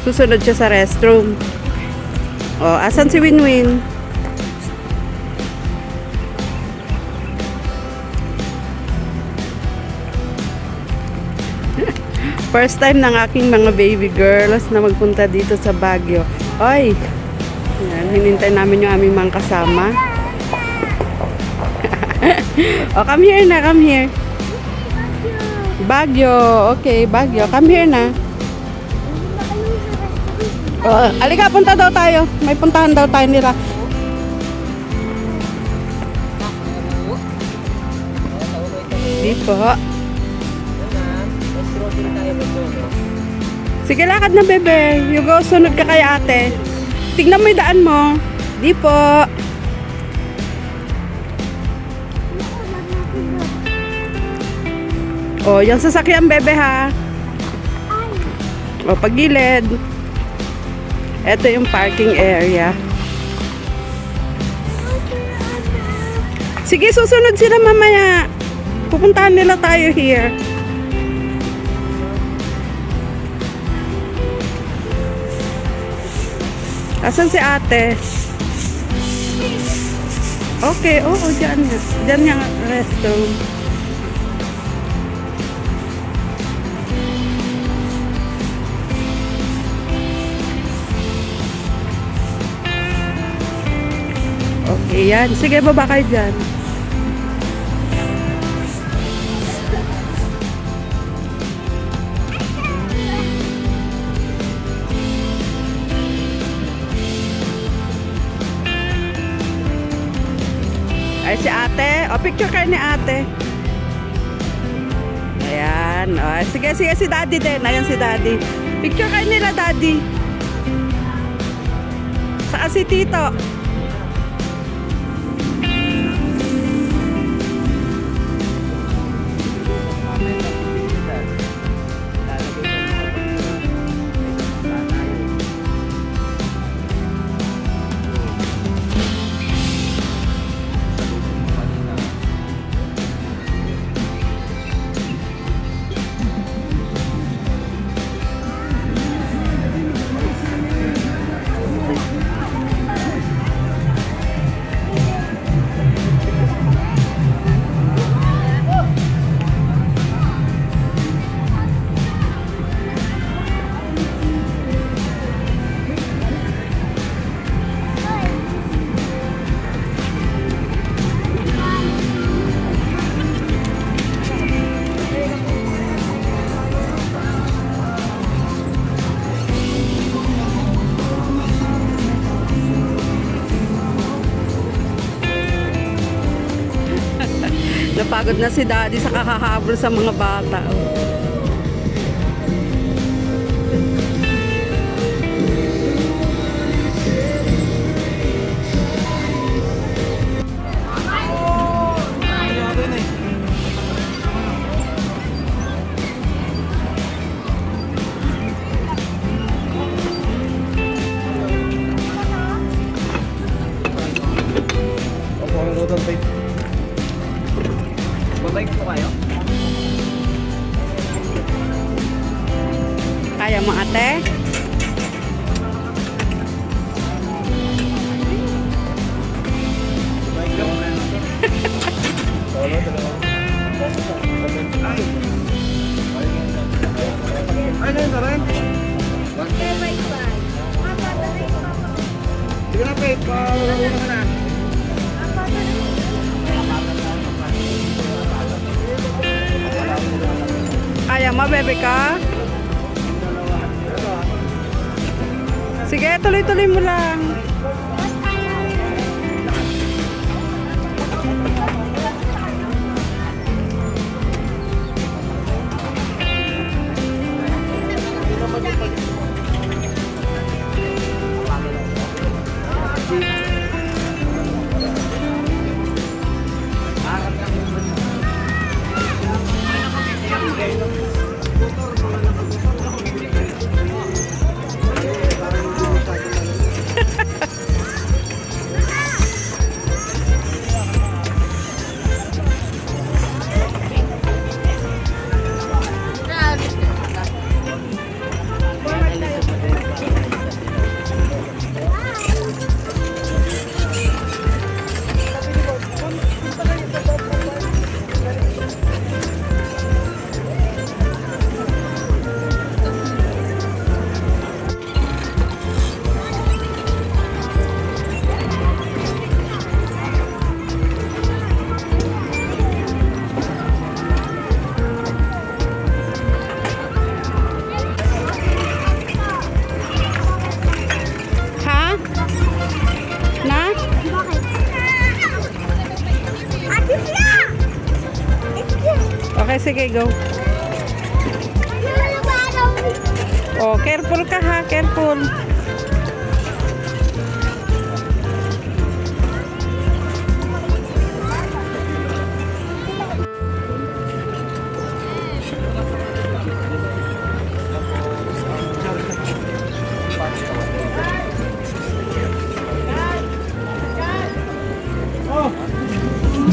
Susunod siya sa restroom. Oh, asan si Winwin? First time ng aking mga baby girls na magpunta dito sa Baguio. Oy! Yan, hinintay namin yung aming mga kasama. Oh, come here na, come here. Baguio. Okay, Baguio. Come here na. Oh, alika, punta daw tayo. May puntahan daw tayo nila. Di po. Sige, lakad na, bebe. You go, sunod ka kay ate. Tignan mo yung daan mo. Di po. Oh, yung sasakyan, bebe, ha. Oh, pagilid. Ito yung parking area. Sige, susunod sila mamaya. Pupuntahan nila tayo here. Asan si ate? Okay, oo, dyan nga. Dyan nga restroom. Okay, yan. Sige, baba kayo dyan. Ay, si ate. O, picture kayo ni ate. Ayan. O, sige, sige, si daddy din. Ayan si daddy. Picture kayo nila, daddy. Saan si tito? Napagod na si daddy sa kakahabol sa mga bata. Babay po kayo? Kaya mo, ate? Ay, na rin. Sige na, Pete. Pauna ka na. Kaya mo, bebe ka? Sige, tuloy-tuloy mo lang. sige, go. Oh, careful ka ha, careful.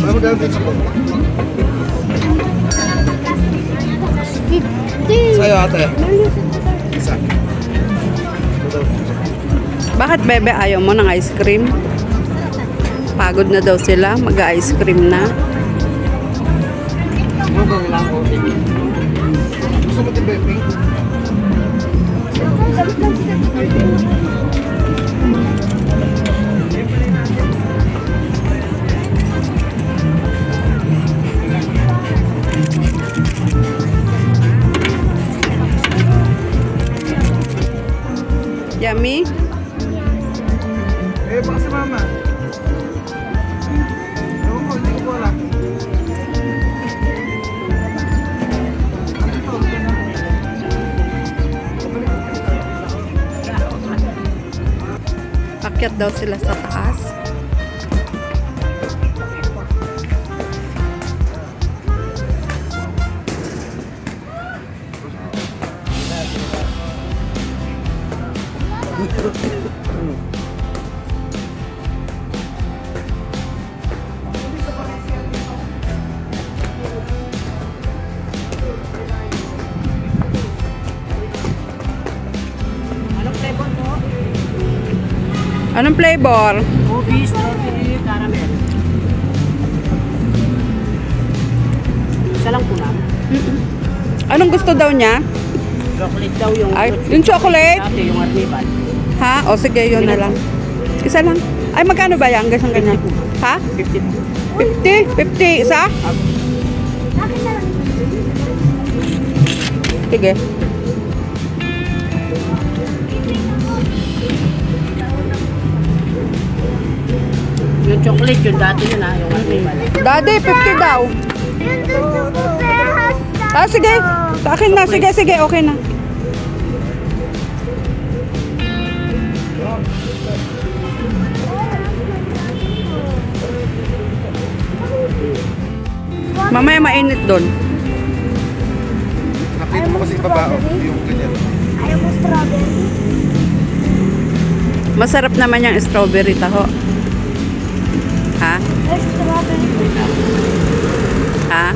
Ano dyan dito sa pagkakas? Sa'yo ate. Isa. Bakit bebe ayaw mo ng ice cream? Pagod na daw sila, mag-ice cream na. Ano ba lang ako? Gusto mo din baby? Yummy? Eh, baka si mama. Ewan ko, hindi ko po alam. Akyat daw sila sa taas. Anong flavor? Kobe, strawberry, caramel. Isa lang po lang. Anong gusto daw niya? Chocolate daw yung... Ay, yung chocolate? Dati yung arniban. Ha? O sige, yun na lang. Isa lang. Ay, magkano ba yan? Gasang ganyan. Ha? 50 po. 50? 50? Isa? Sige. Yung chocolate, yung dati yun ha, yung arniban. Daddy, 50 daw. Ah, sige. Sa akin na. Sige, sige. Okay na. Mamaya mainit doon. Nakita mo kasi babao, yung ganyan. Ayaw mo strawberry? Masarap naman yung strawberry taho. Ha? Ay, strawberry. Ha?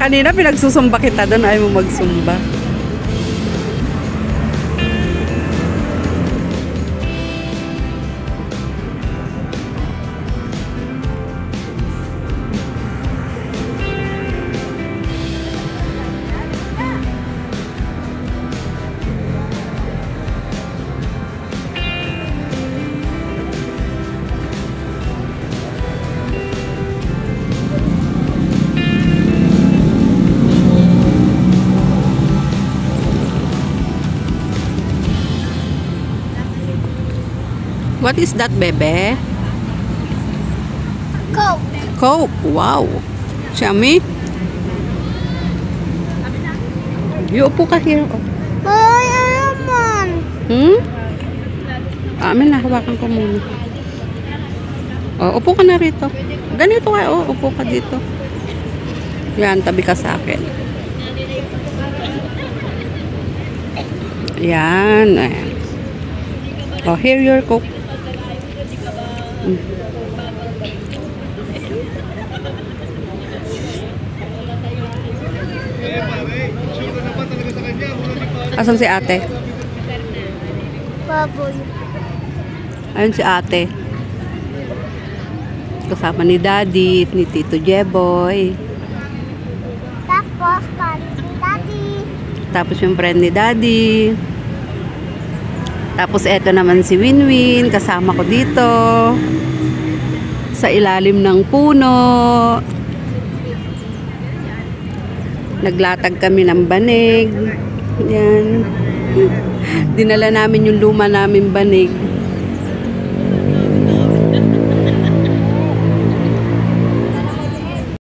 Kanina pinagsusumba kita doon, ayaw mo magsumba. What is that, bebe? Coke. Coke. Wow. Yummy. You upo ka here. Ay, ayaw man. Amin na, hawakan ko muna. Oh, upo ka na rito. Ganito ka, oh, upo ka dito. Yan, tabi ka sa akin. Yan. Oh, here your Coke. Asan si ate? Baboy. Ayun si ate. Kasama ni Daddy, ni Tito Jeboy. Tapos, paano si Daddy? Tapos yung friend ni Daddy. Tapos eto naman si Winwin, kasama ko dito. sa ilalim ng puno. Naglatag kami ng banig. Yan. Dinala namin yung luma namin banig.